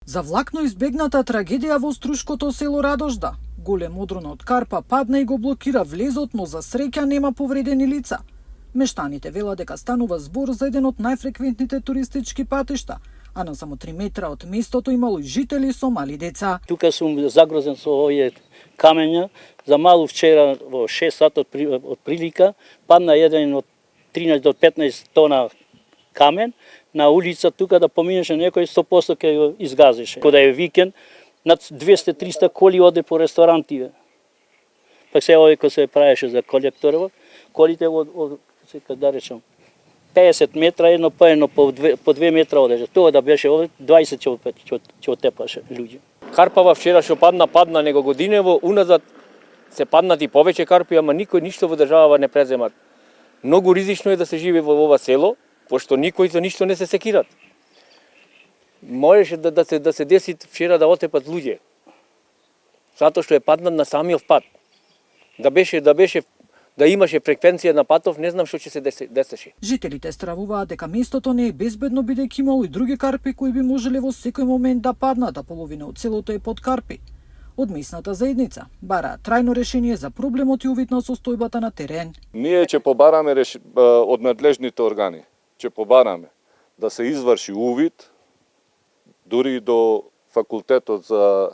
За влакно избегната трагедија во Струшкото село Радожда. Голем одрон од карпа падна и го блокира влезот, но за среќа нема повредени лица. Мештаните велат дека станува збор за еден од најфреквентните туристички патишта, а на само 3 метра од местото имало и жители со мали деца. Тука сум загрозен со овие камења. За малу вчера во 6 сата од прилика падна еден од 13 до 15 тона камен на улица, тука да поминеше некој 100% ќе го изгазише. Кога е викенд, над 200-300 коли оде по ресторантиве. Пак се овој кој се правеше за колекторот, колите од да речем 50 метра едно по едно по 2 метра одеше. Тоа да беше овде 20 ќе отепаше луѓе. Карпава вчера што падна него годинево уназад се паднати повеќе карпи, ама никој ништо во државава не преземат. Многу ризично е да се живее во ова село, пошто никој за ништо не се секират. Можеше да се деси вчера да отепат луѓе. Затоа што е паднат на самиот пат. Да имаше фреквенција на патов, не знам што ќе се десеше. Жителите стравуваат дека местото не е безбедно бидејќи имало и други карпи кои би можеле во секој момент да паднат, а половина од селото е под карпи. Од местната заедница бараат трајно решение за проблемот и увид на состојбата на терен. Ние ќе побараме од надлежните органи, ќе побараме да се изврши увид, дури и до факултетот за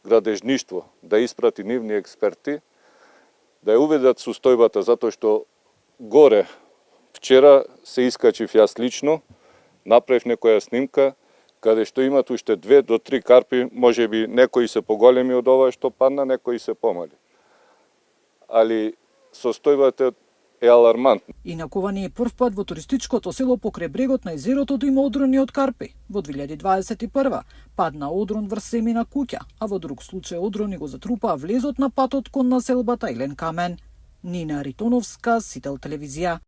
градежништво, да испрати нивни експерти, да ја уведат состојбата, затоа што горе вчера се искачив јас лично, направив некоја снимка, каде што имат уште 2 до 3 карпи, можеби некои се поголеми од ова што падна, некои се помали. Али состојбата е алармантна. Инаку ова не е прв пат во туристичкото село покрај брегот на езерото да има одрони од карпи. Во 2021 падна одрон врз семена куќа, а во друг случај одрони го затрупаа влезот на патот кон населбата Елен Камен. Нина Ритоновска, Сител телевизија.